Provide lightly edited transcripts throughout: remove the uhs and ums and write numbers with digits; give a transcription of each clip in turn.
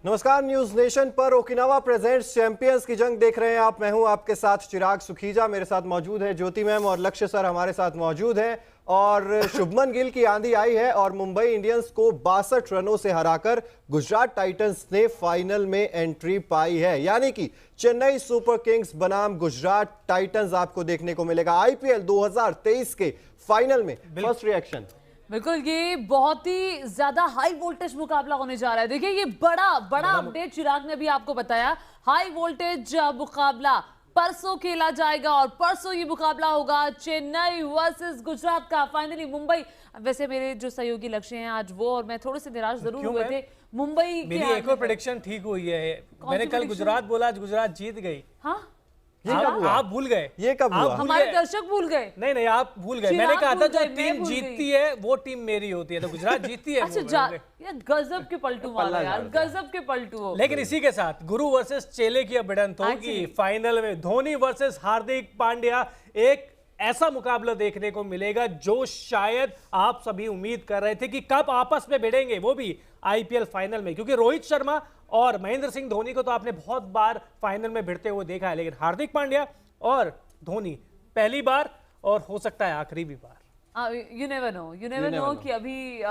नमस्कार, news nation पर Okinawa presents champions की जंग देख रहे हैं आप। मैं हूं आपके साथ चिराग सुखीजा, मेरे साथ मौजूद है ज्योति मैम और लक्ष्य सर हमारे साथ मौजूद हैं। और शुभमन गिल की आंधी आई है और मुंबई इंडियंस को 62 रनों से हराकर गुजरात टाइटंस ने फाइनल में एंट्री पाई है। यानी कि चेन्नई सुपर किंग्स बनाम गुजरात टाइटंस आपको देखने को मिलेगा आईपीएल 2023 के फाइनल में। First reaction? बिल्कुल, ये बहुत ही ज्यादा हाई वोल्टेज मुकाबला होने जा रहा है। देखिए, ये बड़ा अपडेट चिराग ने भी आपको बताया। हाई वोल्टेज मुकाबला परसों खेला जाएगा और परसों ये मुकाबला होगा चेन्नई वर्सेस गुजरात का। फाइनली मुंबई, वैसे मेरे जो सहयोगी लक्ष्य हैं आज वो और मैं थोड़े से निराश जरूर हुए थे मुंबई। मेरी एक और प्रेडिक्शन ठीक हुई है। मैंने कल गुजरात बोला, आज गुजरात जीत गई। हाँ, आप भूल गए। ये कब हुआ? हमारे दर्शक भूल गए। नहीं, आप भूल गए। मैंने कहा था जो टीम जीतती है वो टीम मेरी होती है, तो गुजरात जीतती है। अच्छा, यार गजब के पलटू वाला यार, गजब के पलटू हो। लेकिन इसी के साथ गुरु वर्सेस चेले की भिड़ंत होगी फाइनल में। धोनी वर्सेस हार्दिक पांड्या, एक ऐसा मुकाबला देखने को मिलेगा जो शायद आप सभी उम्मीद कर रहे थे कि कब आपस में भिड़ेंगे, वो भी आईपीएल फाइनल में। क्योंकि रोहित शर्मा और महेंद्र सिंह धोनी को तो आपने बहुत बार फाइनल में भिड़ते हुए देखा है, लेकिन हार्दिक पांड्या और धोनी पहली बार और हो सकता है आखिरी भी बार। यू नेवर नो कि अभी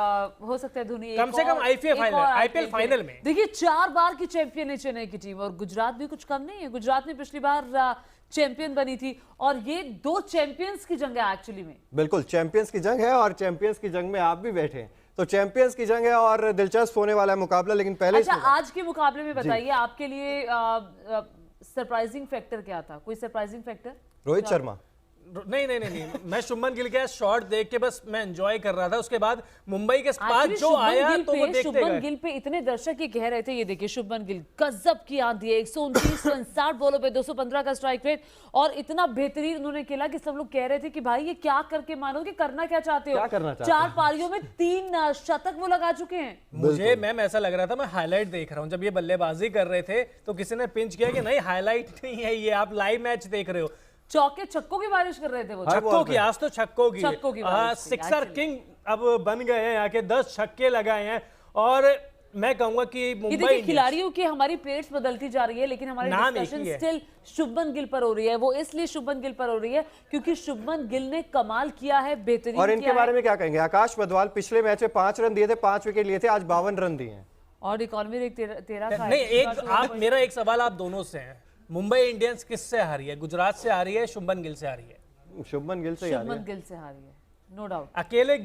हो सकता है धोनी कम से कम आईपीएल फाइनल में। देखिए, 4 बार की चैंपियन है चेन्नई की टीम और गुजरात भी कुछ कम नहीं है। गुजरात ने पिछली बार चैंपियन बनी थी और ये 2 चैंपियंस की जंग है एक्चुअली में। बिल्कुल, चैंपियंस की जंग है और चैंपियंस की जंग में आप भी बैठे हैं, तो चैंपियंस की जंग है और दिलचस्प होने वाला है मुकाबला। लेकिन पहले अच्छा, आज के मुकाबले में बताइए आपके लिए सरप्राइजिंग फैक्टर क्या था? कोई सरप्राइजिंग फैक्टर? रोहित शर्मा? नहीं, मैं शुभमन गिल के शॉट देख के बस मैं एंजॉय कर रहा था। उसके बाद मुंबई के पास जो आया तो वो देखते गए। शुभमन गिल पे इतने दर्शक ये कह रहे थे, ये देखिए शुभमन गिल गजब की आंधी है, 129 रन 60 बॉलों पे 215 का स्ट्राइक रेट और इतना बेहतरीन उन्होंने खेला कि सब लोग कह रहे थे कि भाई ये क्या करके मानोगे, करना क्या चाहते हो? 4 पारियों में 3 शतक वो लगा चुके हैं। मुझे मैम ऐसा लग रहा था मैं हाईलाइट देख रहा हूँ। जब ये बल्लेबाजी कर रहे थे तो किसी ने पिंच किया कि नहीं हाईलाइट नहीं है, ये आप लाइव मैच देख रहे हो। चौके छक्कों की बारिश कर रहे थे वो। छक्कों की, आज तो छक्कों की सिक्सर actually। किंग अब बन गए हैं, यहाँ के 10 छक्के लगाए हैं। और मैं कहूंगा कि मुंबई खिलाड़ियों की हमारी प्लेट्स बदलती जा रही है, लेकिन हमारी डिस्कशन स्टिल शुभमन गिल पर हो रही है। वो इसलिए शुभमन गिल पर हो रही है क्योंकि शुभमन गिल ने कमाल किया है, बेहतरीन। और इनके बारे में क्या कहेंगे? आकाश मधवाल पिछले मैच में 5 रन दिए थे, 5 विकेट लिए थे, आज 52 रन दिए हैं और इकॉनमी रेट 13 का नहीं। मेरा एक सवाल आप दोनों से है, मुंबई इंडियंस किससे हारी है? गुजरात से हारी है, शुभमन गिल से हारी है? शुभमन गिल से हारी है, नो डाउट। अकेले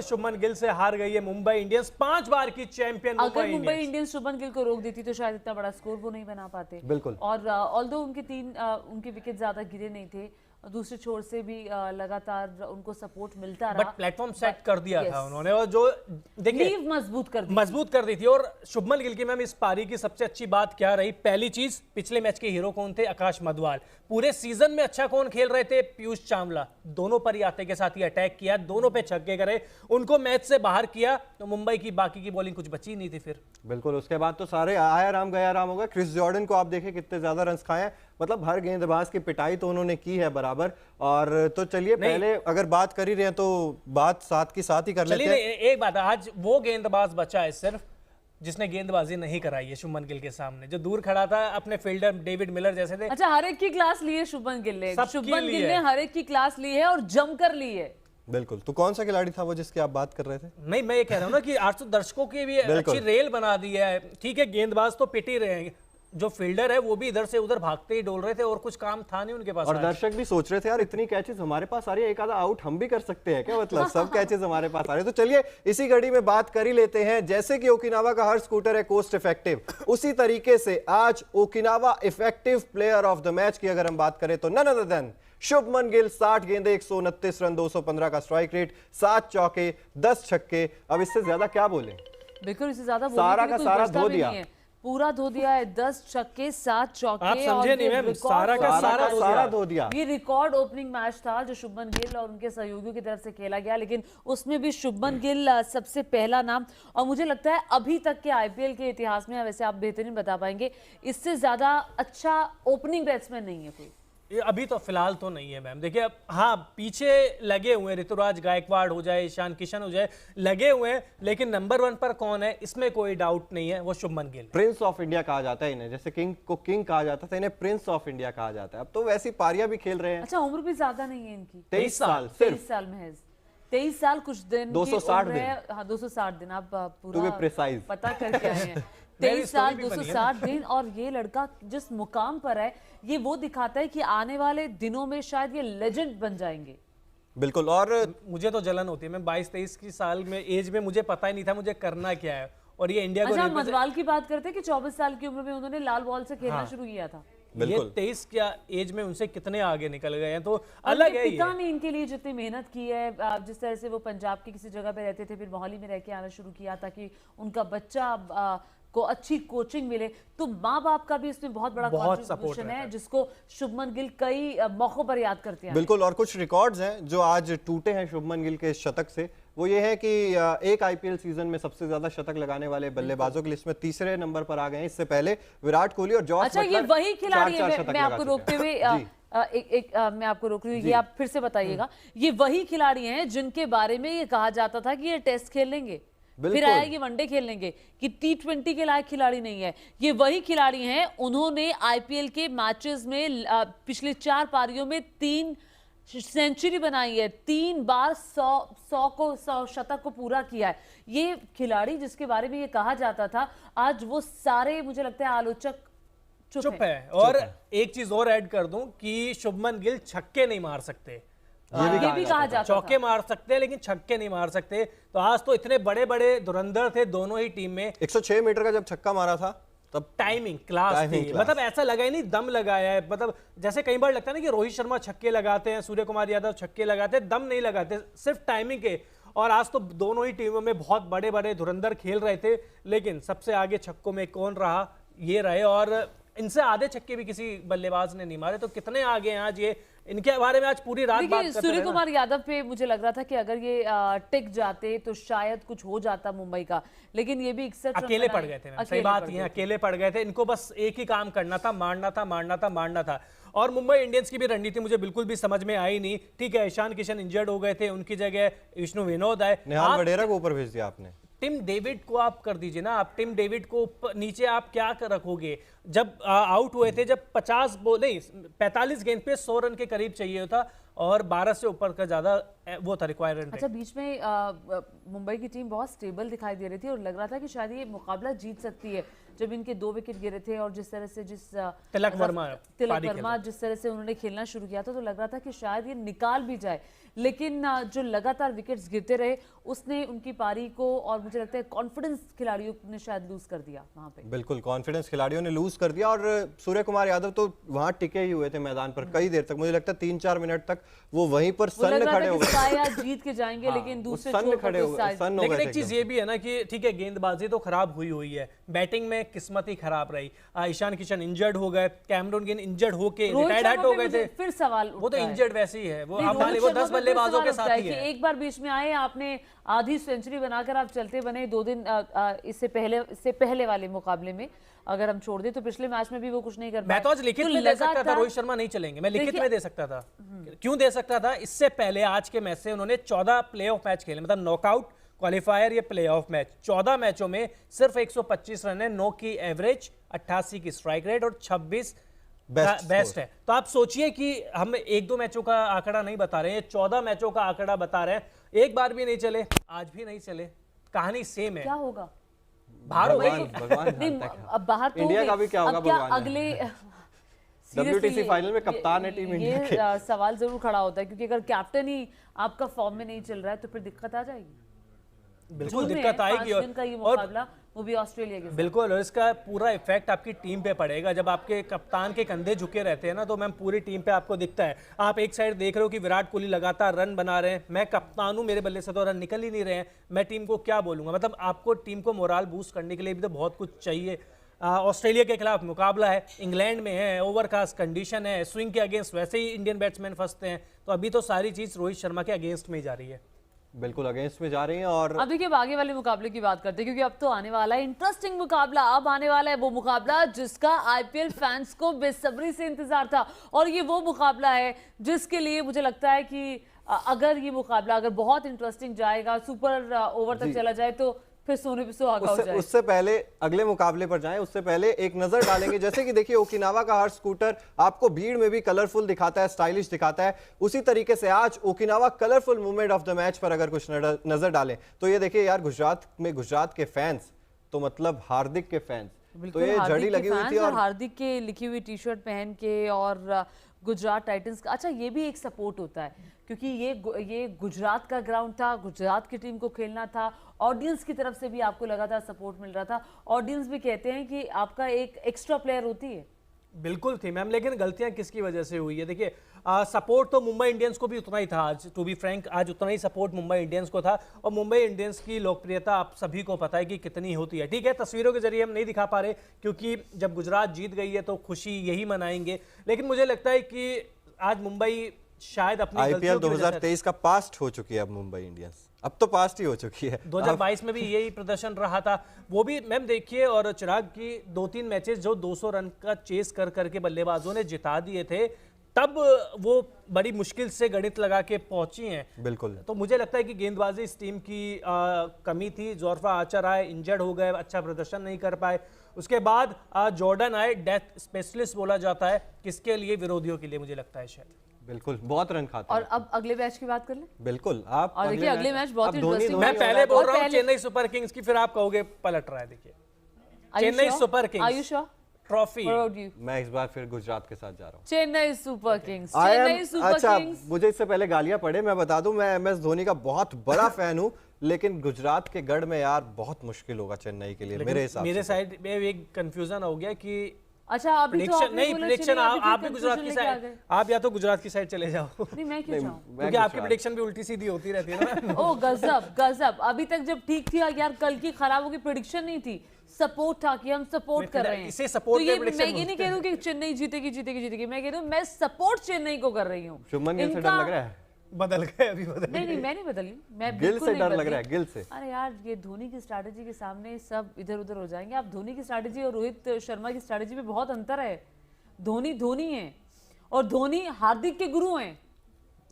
शुभमन गिल से हार गई है मुंबई इंडियंस, 5 बार की चैंपियन। अगर मुंबई इंडियंस शुभमन गिल को रोक देती तो शायद इतना बड़ा स्कोर वो नहीं बना पाते। बिल्कुल। और ऑल्दो उनके विकेट ज्यादा गिरे नहीं थे, दूसरे छोर से भी लगातार उनको सपोर्ट मिलता रहा, बट प्लेटफॉर्म सेट कर दिया था उन्होंने। और जो देखिए मजबूत कर दी थी। और शुभमन गिल की मैम इस पारी की सबसे अच्छी बात क्या रही? पहली चीज, पिछले मैच के हीरो कौन थे? आकाश मधवाल। पूरे सीजन में अच्छा कौन खेल रहे थे? पीयूष चावला। दोनों पर ही आते के साथ ही अटैक किया, दोनों पे छक्के करे, उनको मैच से बाहर किया, तो मुंबई की बाकी की बॉलिंग कुछ बची नहीं थी फिर। बिल्कुल, उसके बाद तो सारे आया राम गया राम हो गया। क्रिस जॉर्डन को आप देखें कितने ज्यादा रन खाए, मतलब हर गेंदबाज की पिटाई तो उन्होंने की है बराबर। और तो चलिए पहले अगर बात कर ही रहे हैं तो बात साथ की साथ ही कर लेते हैं। एक बात, आज वो गेंदबाज बचा है सिर्फ जिसने गेंदबाजी नहीं कराई है शुभमन गिल के सामने, जो दूर खड़ा था अपने फील्डर डेविड मिलर जैसे थे। अच्छा, हर एक की क्लास ली है शुभमन गिल ने। शुभमन गिल ने हर एक की क्लास ली है और जमकर ली है। बिल्कुल। तो कौन सा खिलाड़ी था वो जिसकी आप बात कर रहे थे? नहीं, मैं ये कह रहा हूँ ना कि 800 दर्शकों की भी अच्छी रेल बना दी है। ठीक है, गेंदबाज तो पिट ही रहे हैं, जो फील्डर है वो भी इधर से उधर भागते ही डोल रहे थे और कुछ काम था नहीं उनके पास। और दर्शक भी सोच रहे थे यार इतनी कैचेस हमारे पास आ रही है, एक आधा आउट हम भी कर सकते हैं क्या? मतलब सब कैचेस हमारे पास आ रहे हैं। तो चलिए इसी घड़ी में बात कर ही लेते हैं। जैसे कि ओकिनावा का हर स्कूटर है कोस्ट इफेक्टिव, उसी तरीके से आज Okinawa effective player of the match की अगर हम बात करें तो none other than Shubman Gill. 60 गेंदे, 129 रन, 215 का स्ट्राइक रेट, 7 चौके, 10 छक्के। अब इससे ज्यादा क्या बोले? बिल्कुल, इससे ज्यादा सारा का सारा धो दिया, पूरा धो दिया है। 10 छक्के, 7 चौके। आप समझे नहीं मैम, सारा का सारा धो दिया। ये रिकॉर्ड ओपनिंग मैच था जो शुभमन गिल और उनके सहयोगियों की तरफ से खेला गया, लेकिन उसमें भी शुभमन गिल सबसे पहला नाम। और मुझे लगता है अभी तक के आईपीएल के इतिहास में, वैसे आप बेहतरीन बता पाएंगे, इससे ज्यादा अच्छा ओपनिंग बैट्समैन नहीं है कोई। ये अभी तो फिलहाल तो नहीं है मैम। देखिए अब हाँ पीछे लगे हुए हैं, ऋतुराज गायकवाड़ हो जाए, ईशान किशन हो जाए, लगे हुए हैं, लेकिन नंबर 1 पर कौन है इसमें कोई डाउट नहीं है, वो Shubman Gill. Prince of India कहा जाता है इन्हें, जैसे किंग को किंग कहा जाता था, इन्हें प्रिंस ऑफ इंडिया कहा जाता है। अब तो वैसी पारियां भी खेल रहे हैं। अच्छा, उम्र भी ज्यादा नहीं है इनकी, 23 साल 23 साल महज, 23 साल कुछ दिन 260 दिन। हाँ 260 दिन, आप To be पूरा precise. पता करके आए हैं। 23 साल 260 दिन, और ये लड़का जिस मुकाम पर है ये वो दिखाता है कि आने वाले दिनों में शायद ये लेजेंड बन जाएंगे। बिल्कुल। और मुझे तो जलन होती है, मैं 22-23 की साल में एज में मुझे पता ही नहीं था मुझे करना क्या है, और ये इंडिया को अच्छा, हम मजवाल की बात करते हैं कि 24 साल की उम्र में उन्होंने लाल बॉल से खेलना शुरू किया था। ये 23 क्या एज में उनसे कितने आगे निकल गए हैं, तो अलग है। पिता ने इनके लिए जितनी मेहनत की है, जिस तरह से वो पंजाब की किसी जगह पे रहते थे, फिर मोहाली में रह के आना शुरू किया ताकि उनका बच्चा को अच्छी कोचिंग मिले, तो माँ बाप का भी इसमें बहुत बड़ा कंट्रीब्यूशन है, जिसको शुभमन गिल कई मौकों पर याद करते हैं। बिल्कुल। और कुछ रिकॉर्ड्स हैं जो आज टूटे हैं शुभमन गिल के शतक से, वो ये है कि एक आईपीएल सीजन में सबसे ज्यादा शतक लगाने वाले बल्लेबाजों की लिस्ट में तीसरे नंबर पर आ गए हैं। इससे पहले विराट कोहली और जॉस अच्छा, ये वही खिलाड़ी है, मैं आपको रोकते हुए मैं आपको रोक रही हूँ, ये आप फिर से बताइएगा, ये वही खिलाड़ी हैं जिनके बारे में ये कहा जाता था कि ये टेस्ट खेल लेंगे, फिर आया ये वनडे खेल लेंगे, कि T20 के लायक खिलाड़ी नहीं है। ये वही खिलाड़ी हैं, उन्होंने आईपीएल के मैचेस में पिछले 4 पारियों में 3 सेंचुरी बनाई है, 3 बार 100 शतक को पूरा किया है। ये खिलाड़ी जिसके बारे में ये कहा जाता था, आज वो सारे मुझे लगता है आलोचक चुप है। और एक चीज और ऐड कर दूं कि शुभमन गिल छक्के नहीं मार सकते, ये भी कहा जाता था। चौके मार सकते हैं लेकिन छक्के नहीं मार सकते। तो आज तो इतने बड़े बड़े धुरंधर थे दोनों ही टीम में। 106 मीटर का जब छक्का मारा था तब टाइमिंग क्लास थी, मतलब ऐसा लगा ही नहीं दम लगाया है। मतलब जैसे कई बार लगता है ना कि रोहित शर्मा छक्के लगाते हैं, सूर्य कुमार यादव छक्के लगाते हैं, दम नहीं लगाते, सिर्फ टाइमिंग के। और आज तो दोनों ही टीमों में बहुत बड़े बड़े धुरंधर खेल रहे थे, लेकिन सबसे आगे छक्कों में कौन रहा, ये रहे। और इनसे आधे छक्के भी किसी बल्लेबाज ने नहीं मारे, तो कितने आगे हैं आज ये, इनके बारे में आज पूरी रात बात करते सूर्य कुमार यादव पे मुझे लग रहा था कि अगर ये टिक जाते तो शायद कुछ हो जाता मुंबई का, लेकिन ये भी 61 अकेले पड़ गए थे। सही बात ये, अकेले पड़ गए थे। इनको बस एक ही काम करना था, मारना था, मारना था, मारना था। और मुंबई इंडियंस की भी रणनीति मुझे बिल्कुल भी समझ में आई नहीं। ठीक है, ईशान किशन इंजर्ड हो गए थे, उनकी जगह विष्णु विनोद आए, निहाल वडेरा को ऊपर भेज दिया आपने। टिम डेविड को आप कर दीजिए ना, आप टिम डेविड को नीचे आप क्या रखोगे। जब आउट हुए थे, जब 45 गेंद पे 100 रन के करीब चाहिए था, और 12 से ऊपर का ज्यादा वो था रिक्वायरमेंट। अच्छा, बीच में मुंबई की टीम बहुत स्टेबल दिखाई दे रही थी और लग रहा था कि शायद ये मुकाबला जीत सकती है, जब इनके 2 विकेट गिरे थे। और जिस तरह से तिलक वर्मा जिस तरह से उन्होंने खेलना शुरू किया था, तो लग रहा था कि शायद ये निकाल भी जाए, लेकिन जो लगातार विकेट्स गिरते रहे उसने उनकी पारी को, और मुझे लगता है कॉन्फिडेंस खिलाड़ियों ने शायद लूज कर दिया वहां पे। बिल्कुल, कॉन्फिडेंस खिलाड़ियों ने लूज कर दिया। और सूर्य कुमार यादव तो वहां टिके ही हुए थे मैदान पर कई देर तक, मुझे लगता है 3-4 मिनट तक वो वहीं पर सन्न खड़े हो गए। जीत के जाएंगे, लेकिन दूसरे सन्न खड़े हो गए। लेकिन एक चीज ये भी है ना कि ठीक है, गेंदबाजी तो खराब हुई है, बैटिंग में किस्मत ही खराब रही। ईशान किशन इंजर्ड हो गए, कैमरून गिल इंजर्ड होके रिटायर्ड हो गए थे। फिर सवाल वो तो इंजर्ड वैसे ही है, वो 10 बल्लेबाजों के साथ ही है। एक बार बीच में आए, आपने आधी सेंचुरी बनाकर आप चलते बने 2 दिन इससे पहले वाले मुकाबले में अगर हम छोड़ दें, तो पिछले मैच में भी वो कुछ नहीं कर पाए। मैं तो आज लिखित में दे सकता था, रोहित शर्मा नहीं चलेंगे, मैं लिखित में दे सकता था। क्यों दे सकता था? इससे पहले आज के मैच से उन्होंने 14 प्लेऑफ मैच खेले, मतलब नॉकआउट, क्वालिफायर, ये प्लेऑफ मैच। 14 मैचों में सिर्फ 125 रन है, 9 की एवरेज, 88 की स्ट्राइक रेट और 26 बेस्ट है। तो आप सोचिए कि हम 1-2 मैचों का आंकड़ा नहीं बता रहे हैं, 14 मैचों का आंकड़ा बता रहे हैं। एक बार भी नहीं चले, आज भी नहीं चले, कहानी सेम है। क्या होगा? बाहर हो गई। अब बाहर तो इंडिया का भी क्या होगा, क्या अगले WTC फाइनल में कप्तान है टीम इंडिया के। ये सवाल जरूर खड़ा होता है, क्योंकि अगर कैप्टन ही आपका फॉर्म में नहीं चल रहा है तो फिर दिक्कत आ जाएगी। बिल्कुल दिक्कत आएगी। और वो भी ऑस्ट्रेलिया के साथ। बिल्कुल, और इसका पूरा इफेक्ट आपकी टीम पे पड़ेगा। जब आपके कप्तान के कंधे झुके रहते हैं ना, तो मैम पूरी टीम पे आपको दिखता है। आप एक साइड देख रहे हो कि विराट कोहली लगातार रन बना रहे हैं, मैं कप्तान हूं, मेरे बल्ले से तो रन निकल ही नहीं रहे हैं, मैं टीम को क्या बोलूंगा। मतलब आपको टीम को मोराल बूस्ट करने के लिए भी तो बहुत कुछ चाहिए। ऑस्ट्रेलिया के खिलाफ मुकाबला है, इंग्लैंड में है, ओवरकास्ट कंडीशन है, स्विंग के अगेंस्ट वैसे ही इंडियन बैट्समैन फंसते हैं, तो अभी तो सारी चीज रोहित शर्मा के अगेंस्ट में ही जा रही है। बिल्कुल अगेंस्ट में जा रही हैं। और अब देखिए अब आगे वाले मुकाबले की बात करते हैं, क्योंकि अब तो आने वाला है इंटरेस्टिंग मुकाबला। अब आने वाला है वो मुकाबला जिसका आईपीएल फैंस को बेसब्री से इंतजार था, और ये वो मुकाबला है जिसके लिए मुझे लगता है कि अगर ये मुकाबला अगर बहुत इंटरेस्टिंग जाएगा, सुपर ओवर तक चला जाए, तो फिर सोने पे सुहागा हो जाए। उससे पहले अगले मुकाबले पर जाएं, उससे पहले एक नजर डालेंगे जैसे कि देखिए ओकिनावा का हर स्कूटर आपको भीड़ में भी कलरफुल दिखाता है, स्टाइलिश दिखाता है। उसी तरीके से आज Okinawa colourful movement of the match पर अगर कुछ नजर डालें तो ये देखिए यार, गुजरात के फैंस तो मतलब हार्दिक के फैंस, तो ये जड़ी लगी हुई थी। और हार्दिक के लिखी हुई टी शर्ट पहन के, और गुजरात टाइटंस का, अच्छा ये भी एक सपोर्ट होता है, क्योंकि ये गुजरात का ग्राउंड था, गुजरात की टीम को खेलना था, ऑडियंस की तरफ से भी आपको लगातार सपोर्ट मिल रहा था। ऑडियंस भी कहते हैं कि आपका एक एक्स्ट्रा प्लेयर होती है। बिल्कुल थी मैम, लेकिन गलतियां किसकी वजह से हुई है? देखिए सपोर्ट तो मुंबई इंडियंस को भी उतना ही था आज, टू बी फ्रैंक आज उतना ही सपोर्ट मुंबई इंडियंस को था। और मुंबई इंडियंस की लोकप्रियता आप सभी को पता है कि कितनी होती है। ठीक है, तस्वीरों के जरिए हम नहीं दिखा पा रहे क्योंकि जब गुजरात जीत गई है तो खुशी यही मनाएंगे, लेकिन मुझे लगता है कि आज मुंबई शायद अपनी आईपीएल 2023 का पास्ट हो चुकी है अब मुंबई इंडियंस, अब तो पास्ट ही हो चुकी है। 2022 में भी यही प्रदर्शन रहा था, वो भी मैम देखिए। और चिराग की 2-3 मैचेस जो 200 रन का चेस कर करके बल्लेबाजों ने जिता दिए थे, तब वो बड़ी मुश्किल से गणित लगा के पहुंची हैं। बिल्कुल। तो मुझे लगता है कि गेंदबाजी इस टीम की कमी थी। जोरफा आर्चर आए, इंजर्ड हो गए, अच्छा प्रदर्शन नहीं कर पाए। उसके बाद जॉर्डन आए, डेथ स्पेशलिस्ट बोला जाता है, किसके लिए? विरोधियों के लिए मुझे लगता है शायद। बिल्कुल, बहुत रन खाते और हैं। अब अगले मैच की बात कर ले। बिल्कुल, आप और देखिए अगले मैच बहुत इंटरेस्टिंग। मैं पहले बोल रहा हूँ चेन्नई सुपर किंग्स की, फिर आप कहोगे पलट रहा है। देखिए Chennai Super Kings, are you sure? Trophy. मैं इस बार फिर गुजरात के साथ जा रहा हूँ। Chennai Super Kings, Chennai super अच्छा, किंग्स। मुझे इससे पहले गालियां पड़े, मैं बता दूं मैं एमएस धोनी का बहुत बड़ा फैन हूं, लेकिन गुजरात के गढ़ में यार बहुत मुश्किल होगा चेन्नई के लिए मेरे हिसाब से। मेरे साइड में एक कंफ्यूजन हो गया कि अच्छा अभी तो नहीं प्रेडिक्शन आप भी गुजरात की साइड, आप या तो गुजरात की साइड चले जाओ। नहीं मैं क्यों जाऊं? क्योंकि आपकी प्रेडिक्शन भी उल्टी सीधी होती रहती है ना। ओ गजब गजब, अभी तक जब ठीक थी यार, कल की खराब होगी प्रेडिक्शन नहीं थी, सपोर्ट था कि हम सपोर्ट कर रहे हैं। इसे सपोर्ट तो ये मैं ये नहीं कह रही हूँ कि चेन्नई जीतेगी, मैं कह रही हूँ मैं सपोर्ट चेन्नई को कर रही हूँ। शुभमन गिल से डर लग रहा है? बदल गए अभी, बदल नहीं मैं नहीं बदली, मैं गिल से डर लग रहा है, गिल से। अरे यार ये धोनी की स्ट्रैटेजी के सामने सब इधर उधर हो जाएंगे। आप धोनी की स्ट्रैटेजी और रोहित शर्मा की स्ट्रैटेजी में बहुत अंतर है। धोनी है और धोनी हार्दिक के गुरु हैं।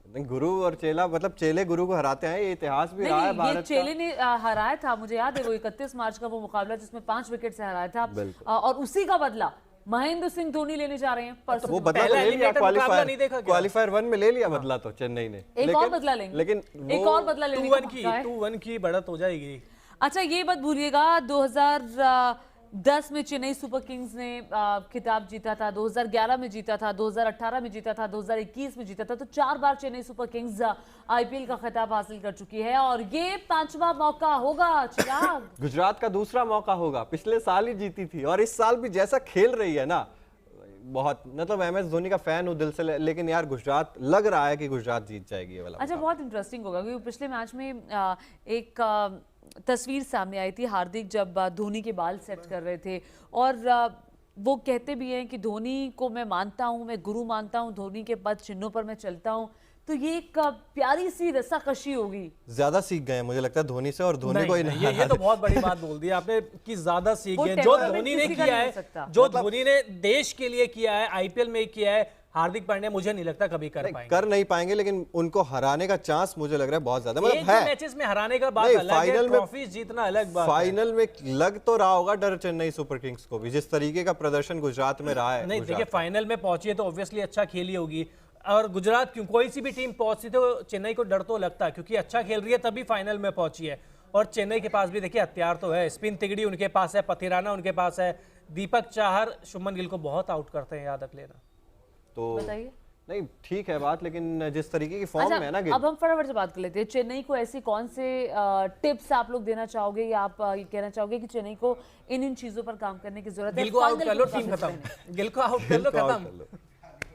नहीं, गुरु और चेला, मतलब चेले गुरु को हराते हैं, ये इतिहास भी रहा है भारत का। चेले ने हराया था, मुझे याद है वो 31 मार्च का वो मुकाबला जिसमें 5 विकेट से हराया था, और उसी का बदला महेंद्र सिंह धोनी लेने जा रहे हैं परसों। वो बदला तो ले लिया, क्वालीफायर 1 में ले लिया बदला तो चेन्नई ने। एक और बदला लेंगे, लेकिन एक और बदला लेंगे। 2-1 की बढ़त हो जाएगी। अच्छा ये बात भूलिएगा, 2010 में चेन्नई सुपर किंग्स ने खिताब जीता था, 2011 में जीता था, 2018 में जीता था, 2021 में जीता था। तो 4 बार चेन्नई सुपर किंग्स आईपीएल का खिताब हासिल कर चुकी है, और ये 5वां मौका होगा चिराग। गुजरात का दूसरा मौका होगा। पिछले साल ही जीती थी, और इस साल भी जैसा खेल रही है ना, बहुत, मतलब एमएस धोनी का फैन हूं दिल से, लेकिन यार गुजरात लग रहा है कि गुजरात जीत जाएगी ये वाला। अच्छा बहुत इंटरेस्टिंग होगा, क्योंकि पिछले मैच में एक तस्वीर सामने आई थी, हार्दिक जब धोनी के बाल सेट कर रहे थे, और वो कहते भी हैं कि धोनी को मैं मानता हूं, मैं गुरु मानता हूं, धोनी के पद चिन्हों पर मैं चलता हूं। तो ये एक प्यारी सी रस्साकशी होगी। ज्यादा सीख गए मुझे लगता है धोनी से, और धोनी को ये तो बहुत बड़ी बात बोल दी आपने कि ज्यादा सीख गए। जो धोनी ने किया है, जो धोनी ने देश के लिए किया है, आईपीएल में किया है, हार्दिक पांड्या मुझे नहीं लगता कभी कर नहीं पाएंगे, लेकिन उनको हराने का चांस मुझे लग रहा है बहुत ज्यादा। मतलब है मैचेस में हराने का बात अलग है, ट्रॉफी जीतना अलग बात है। फाइनल में लग तो रहा होगा डर चेन्नई सुपर किंग्स को भी, जिस तरीके का प्रदर्शन गुजरात में रहा है। नहीं देखिए, फाइनल में पहुंची है तो ऑब्वियसली अच्छा खेली होगी, और गुजरात क्यों, कोई सी भी टीम पहुंचती तो चेन्नई को डर तो लगता है, क्योंकि अच्छा खेल रही है तभी फाइनल में पहुंची है। और चेन्नई के पास भी देखिए हथियार तो है, स्पिन तिगड़ी उनके पास है, पथिराना उनके पास है, दीपक चाहर शुभमन गिल को बहुत आउट करते हैं, याद रख लेना। तो बताइए। नहीं ठीक है बात, लेकिन जिस तरीके की फॉर्म में है ना गिल। अब हम फटाफट से बात कर लेते हैं, चेन्नई को ऐसी कौन से टिप्स आप लोग देना चाहोगे, या आप ये कहना चाहोगे कि चेन्नई को इन चीजों पर काम करने की जरूरत है? गिल को आउट कर लो, टीम खत्म। गिल को आउट कर लो, खत्म।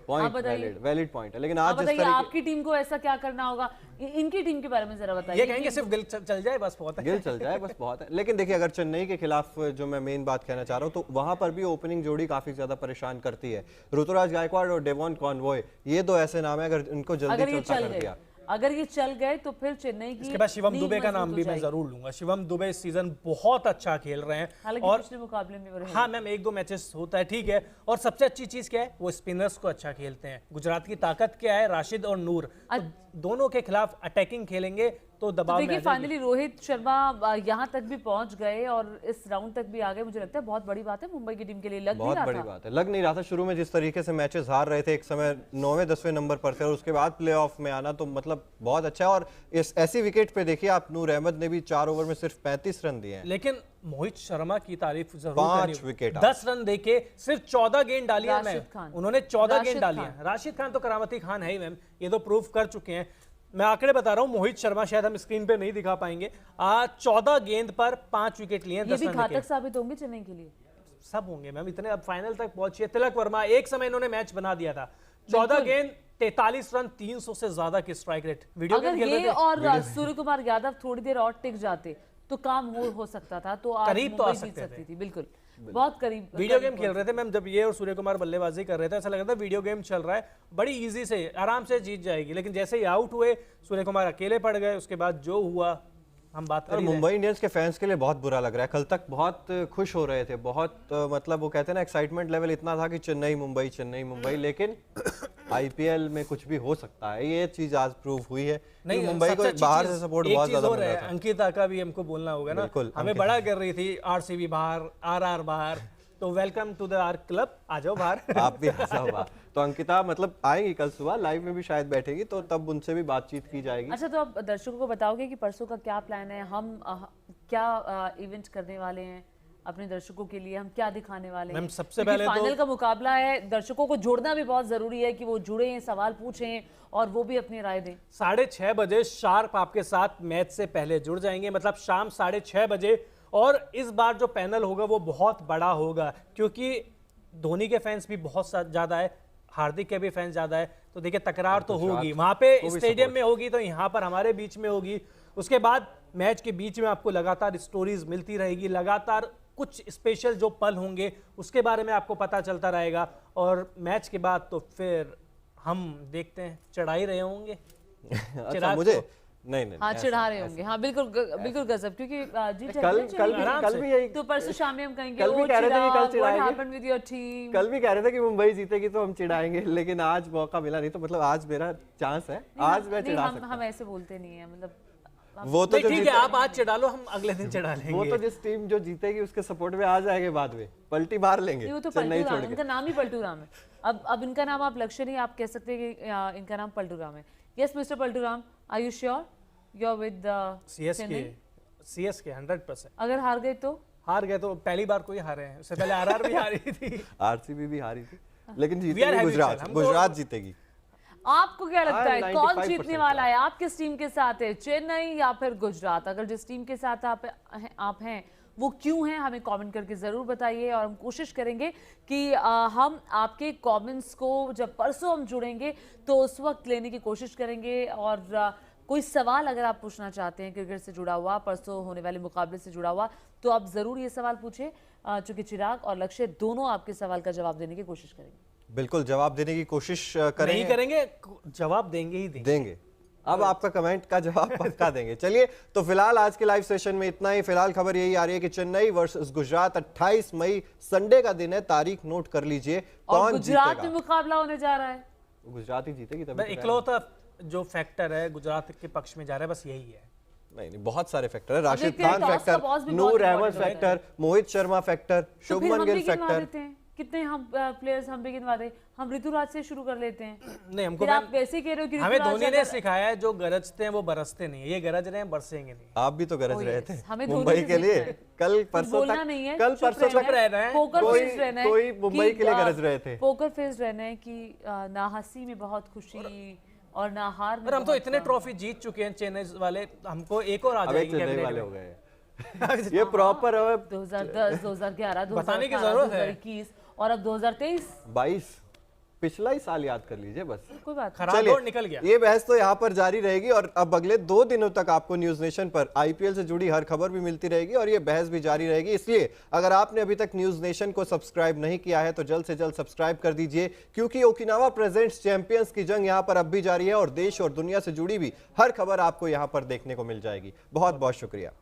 पॉइंट वैलिड पॉइंट है, लेकिन आज बताइए आपकी टीम को ऐसा क्या करना होगा, इनकी टीम के बारे में जरा बताइए। ये कहेंगे सिर्फ गिल चल जाए बस बहुत है, गिल चल जाए बस बहुत है। लेकिन देखिए अगर चेन्नई के खिलाफ जो मैं मेन बात कहना चाह रहा हूं, तो वहां पर भी ओपनिंग जोड़ी काफी ज्यादा परेशान करती है। ऋतुराज गायकवाड़ और डेवॉन कॉनवॉय, ये दो ऐसे नाम है, अगर इनको जल्दी चलता कर दिया अगर ये चल गए तो फिर चेन्नई की इसके बाद शिवम नींव दुबे का मजबूत नाम हो भी मैं जाएगी। जरूर लूंगा। शिवम दुबे इस सीजन बहुत अच्छा खेल रहे हैं हालांकि और पिछले मुकाबले में वो रहे। हाँ मैम, 1-2 मैचेस होता है, ठीक है। और सबसे अच्छी चीज क्या है, वो स्पिनर्स को अच्छा खेलते हैं। गुजरात की ताकत क्या है, राशिद और नूर, तो दोनों के खिलाफ अटैकिंग खेलेंगे तो दबाव में देखिए आ जाएंगे। फाइनली रोहित शर्मा यहाँ तक भी पहुंच गए और इस राउंड तक भी आ गए। मुझे लगता है बहुत बड़ी बात है मुंबई की टीम के लिए। लग नहीं बहुत रहा बड़ी था। बात है, लग नहीं रहा था शुरू में जिस तरीके से मैचेस हार रहे थे, एक समय 9वें-10वें नंबर पर थे और उसके बाद प्लेऑफ में आना तो मतलब बहुत अच्छा है। और इस ऐसी विकेट पे देखिए आप, नूर अहमद ने भी 4 ओवर में सिर्फ 35 रन दिए हैं। लेकिन मोहित शर्मा की तारीफ जरूर 5 विकेट, 10 रन देके सिर्फ 14 गेंद डाली है राशिद मैम, खान। उन्होंने 14 राशिद गेंद डाली खान। है। राशिद खान तो करामती खान है ही मैम, ये तो प्रूफ कर चुके हैं। मैं आंकड़े बता रहा हूं, मोहित शर्मा शायद हम स्क्रीन पे नहीं दिखा पाएंगे, आज 14 गेंद पर 5 विकेट लिए हैं, ये 10 भी रन घातक देके। साबित होंगे चेन्नई के लिए। सब होंगे मैम, इतने अब फाइनल तक पहुंचे। तिलक वर्मा, एक समय इन्होंने मैच बना दिया था, 14 गेंद 43 रन, 300 से ज्यादा की स्ट्राइक रेट। वीडियो अगर गेम खेल ये रहे थे, और सूर्य कुमार यादव थोड़ी देर और टिक जाते तो काम हो सकता था, तो आज करीब तो आ मुंबई जीत सकते सकती थे। थी। बिल्कुल बहुत करीब। वीडियो गेम खेल रहे थे मैम, जब ये और सूर्य कुमार बल्लेबाजी कर रहे थे, ऐसा लग रहा था वीडियो गेम चल रहा है, बड़ी इजी से आराम से जीत जाएगी। लेकिन जैसे ही आउट हुए, सूर्य कुमार अकेले पड़ गए, उसके बाद जो हुआ हम बात और कर ही रहे हैं। मुंबई इंडियंस के फैंस के लिए बहुत बुरा लग रहा है। कल तक बहुत खुश हो रहे थे, बहुत मतलब वो कहते हैं ना, एक्साइटमेंट लेवल इतना था कि चेन्नई मुंबई, लेकिन आईपीएल में कुछ भी हो सकता है, ये चीज आज प्रूव हुई है। नहीं, मुंबई को सबसे अच्छी बाहर चीज- से सपोर्ट एक बहुत चीज ज्यादा और मिल है, रहा था। अंकिता का भी हमको बोलना होगा ना, बिल्कुल, हमें अंकिता। बड़ा कर रही थी आरसीबी बाहर, आरआर बाहर, तो welcome to the R club, आ जाओ बाहर। आप भी ऐसा हुआ तो अंकिता मतलब आएंगी कल सुबह, लाइव में भी शायद बैठेगी, तो तब उनसे भी बातचीत की जाएगी। अच्छा, तो आप दर्शकों को बताओगे कि परसों का क्या प्लान है, हम क्या इवेंट करने वाले हैं अपने दर्शकों के लिए, हम क्या दिखाने वाले हैं? मैम, सबसे क्योंकि पहले तो- फाइनल का मुकाबला है, दर्शकों को जोड़ना भी बहुत जरूरी है कि वो जुड़े, सवाल पूछें और वो भी अपनी राय दें। 6:30 बजे शार्प आपके साथ मैच से पहले जुड़ जाएंगे, मतलब शाम 6:30 बजे। और इस बार जो पैनल होगा वो बहुत बड़ा होगा, क्योंकि धोनी के फैंस भी बहुत ज्यादा है, हार्दिक के भी फैंस ज्यादा है, तो देखिए तकरार तो होगी, वहां पे स्टेडियम में होगी, तो यहाँ पर हमारे बीच में होगी। उसके बाद मैच के बीच में आपको लगातार स्टोरीज मिलती रहेगी, लगातार कुछ स्पेशल जो पल होंगे उसके बारे में आपको पता चलता रहेगा। और मैच के बाद तो फिर हम देखते हैं चढ़ा ही रहे होंगे। अच्छा, मुझे नहीं हाँ, चिढ़ा रहे होंगे। हाँ, बिल्कुल बिल्कुल गजब, क्योंकि जीत जाएगी ना चेन्नई। कल भी यही, तो परसों शाम में हम कहेंगे कल भी कह रहे थे कि कल चिढ़ाएंगे। what happened with your team? कल भी कह रहे थे कि मुंबई जीतेगी तो हम चिढ़ाएंगे, लेकिन आज मौका मिला नहीं, तो मतलब आज मेरा चांस है, आज मैं चिढ़ा सकता हूं। हम ऐसे बोलते नहीं है, मतलब वो तो जो ठीक है, आप आज चढ़ा लो, हम अगले दिन चढ़ा वो लेंगे। तो जिस टीम जो जीतेगी उसके सपोर्ट में आ जाएंगे, बाद में पलटी मार लेंगे वो तो चेन्नई पलटू राम, छोड़ के। उनका नाम ही पलटू राम है। अब इनका नाम आप लक्ष्य नहीं, आप कह सकते हैं कि इनका नाम पलटू राम है। Yes mister Paltu Ram, are you sure you are with CSK 100%। अगर हार गए तो? हार गए तो पहली बार कोई हारे हैं, उससे पहले आरआर भी हारी थी। आरसीबी भी हारी थी, लेकिन We are जीतेगी having गुजरात, fun, गुजरात जीतेगी। आपको क्या लगता है 95% कौन जीतने वाला है? आप किस टीम के साथ है, चेन्नई या फिर गुजरात? अगर जिस टीम के साथ आप हैं वो क्यों हैं, हमें कमेंट करके ज़रूर बताइए। और हम कोशिश करेंगे कि हम आपके कमेंट्स को जब परसों हम जुड़ेंगे तो उस वक्त लेने की कोशिश करेंगे। और कोई सवाल अगर आप पूछना चाहते हैं क्रिकेट से जुड़ा हुआ, परसों होने वाले मुकाबले से जुड़ा हुआ, तो आप ज़रूर ये सवाल पूछें, चूँकि चिराग और लक्ष्य दोनों आपके सवाल का जवाब देने की कोशिश करेंगे। बिल्कुल जवाब देने की कोशिश नहीं करेंगे, करेंगे, जवाब देंगे ही देंगे। अब आपका कमेंट का जवाब पक्का देंगे। चलिए, तो फिलहाल आज के लाइव सेशन में इतना ही। फिलहाल खबर यही आ रही है कि चेन्नई वर्सेस गुजरात 28 मई संडे का दिन है, तारीख नोट कर लीजिए। और कौन गुजरात में जीतेगा? मुकाबला होने जा रहा है। गुजरात ही जीतेगी तभी तो कह रहे हैं। इकलौता जो फैक्टर है गुजरात के पक्ष में जा रहा है, बस यही है। नहीं, बहुत सारे फैक्टर है। राशिद देखते हैं, खान टॉस का फैक्टर, बॉस भी नूर बहुत अहमद important है। फैक्टर, मोहित शर्मा फैक्टर, तो फिर शुभमन हम गिल भी गिनवा फैक्टर। देते हैं, कितने हम प्लेयर्स हम भी गिनवा दें। हम ऋतुराज से शुरू कर लेते हैं। नहीं, हमको फिर आप वैसे कह रहे हो कि हमें ऋतुराज धोनी ने अगर- सिखाया है, जो गरजते हैं वो बरसते नहीं है, ये गरज रहे हैं, बरसेंगे नहीं। आप भी तो गरज Oh, रहे yes. थे हमें धोनी मुंबई से के लिए। सीखना है। कल परसों बोलना तक, नहीं है, कल चुप परसों रहना तक रहना है। पोकर कोई- फेस रहना है कोई मुंबई कि, के लिए गरज रहे थे। पोकर फेस रहना है कि ना हंसी में बहुत खुशी और ना हार में और हम तो बहुत इतने गम। ट्रॉफी जीत चुके हैं चेन्नई वाले, हमको एक और आ अबे जाएगी चेन्नई कैबिनेट वाले में। हो गए। ये प्रॉपर 2010, 2011, बताने की 2018, जरूरत है। 2021 और अब 2023। 22 पिछला ही साल याद कर लीजिए बस। कोई बात खराब चलिए, दौर निकल गया। ये बहस तो यहाँ पर जारी रहेगी और अब अगले 2 दिनों तक आपको न्यूज नेशन पर आईपीएल से जुड़ी हर खबर भी मिलती रहेगी और ये बहस भी जारी रहेगी। इसलिए अगर आपने अभी तक न्यूज नेशन को सब्सक्राइब नहीं किया है तो जल्द से जल्द सब्सक्राइब कर दीजिए, क्योंकि ओकिनावा प्रेजेंट्स चैंपियंस की जंग यहाँ पर अब भी जारी है और देश और दुनिया से जुड़ी भी हर खबर आपको यहाँ पर देखने को मिल जाएगी। बहुत बहुत शुक्रिया।